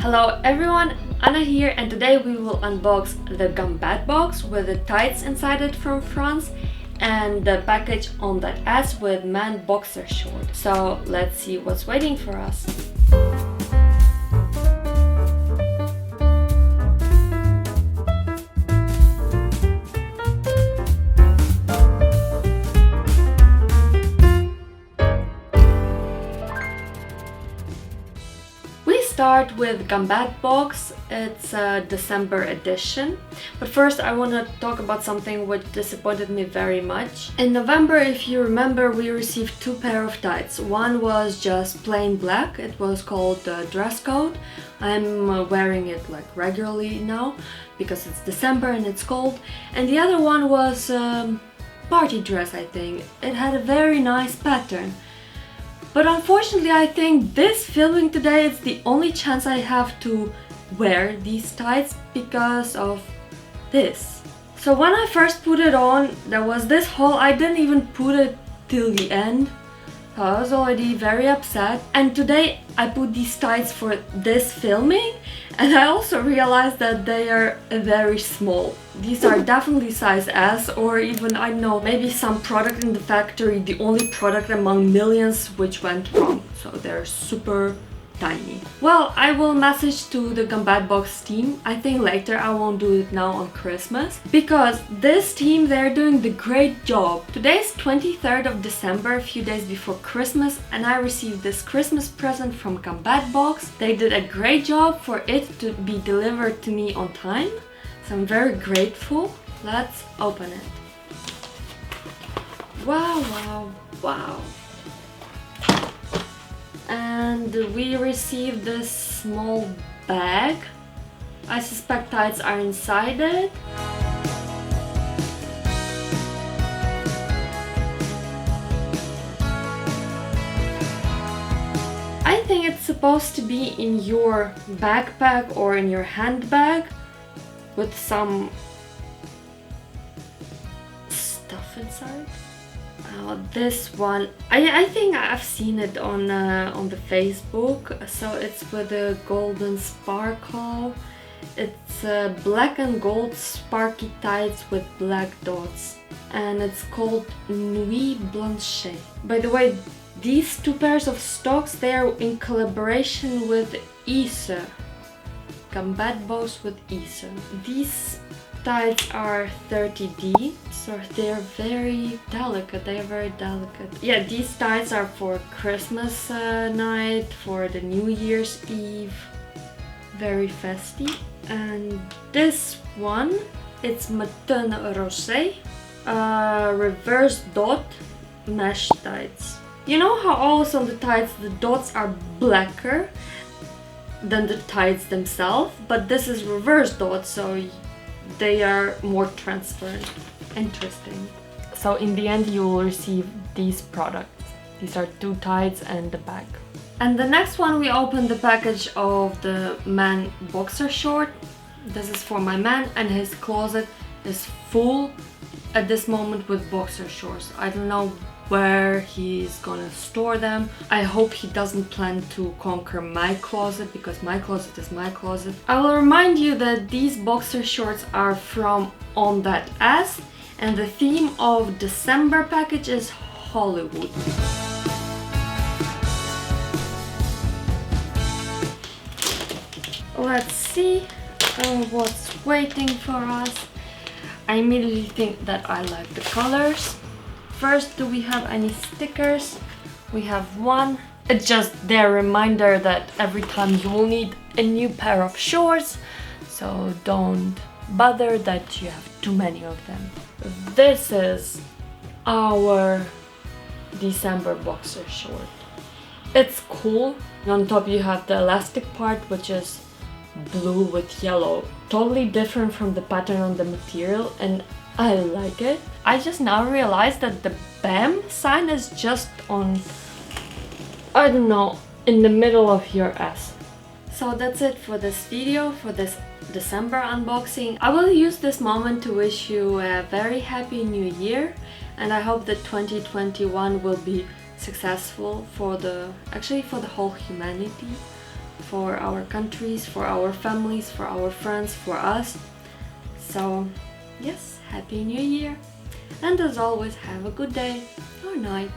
Hello everyone, Anna here, and today we will unbox the Gambad box with the tights inside it from France and the package on that S with man boxer short. So let's see what's waiting for us. Start with Gambad box. It's a December edition, but first I want to talk about something which disappointed me very much. In November, if you remember, we received two pair of tights. One was just plain black, it was called dress code. I'm wearing it like regularly now because it's December and it's cold, and the other one was party dress. I think it had a very nice pattern. But unfortunately, I think this filming today is the only chance I have to wear these tights because of this. So when I first put it on, there was this haul. I didn't even put it till the end. I was already very upset. And today I put these tights for this filming, and I also realized that they are very small. These are definitely size S, or even, I don't know, maybe some product in the factory, the only product among millions which went wrong. So they're super tiny. Well, I will message to the Gambad box team. I think later, I won't do it now on Christmas, because this team, they're doing the great job. Today is 23rd of December, a few days before Christmas, and I received this Christmas present from Gambad box. They did a great job for it to be delivered to me on time, so I'm very grateful. Let's open it. Wow, wow, wow. And we received this small bag. I suspect tights are inside it. I think it's supposed to be in your backpack or in your handbag with some stuff inside. This one, I think I've seen it on the Facebook. So it's with a golden sparkle. It's black and gold sparky tights with black dots, and it's called Nuit Blanche. By the way, these two pairs of stocks, they are in collaboration with Ise. Gambad box with Ise. These tights are 30D, so they're very delicate. Yeah, these tights are for Christmas night, for the New Year's Eve. Very festive. And this one, it's Matin Rosé, reverse dot mesh tights. You know how always on the tights the dots are blacker than the tights themselves, but this is reverse dots, so they are more transparent. Interesting. So in the end, you will receive these products. These are two tights and the bag. And the next one, we opened the package of the man boxer short. This is for my man, and his closet is full at this moment with boxer shorts. I don't know where he's gonna store them. I hope he doesn't plan to conquer my closet, because my closet is my closet. I will remind you that these boxer shorts are from On That Ass, and the theme of December package is Hollywood. Let's see what's waiting for us. I immediately think that I like the colors. First, do we have any stickers? We have one. It's just their reminder that every time you will need a new pair of shorts, so don't bother that you have too many of them. This is our December boxer short. It's cool. On top you have the elastic part, which is blue with yellow. Totally different from the pattern on the material, and I like it. I just now realized that the BAM sign is just on, I don't know, in the middle of your S. So that's it for this video, for this December unboxing. I will use this moment to wish you a very happy new year, and I hope that 2021 will be successful for the whole humanity. for our countries, for our families, for our friends, for us. So yes, Happy New Year! And as always, have a good day or night.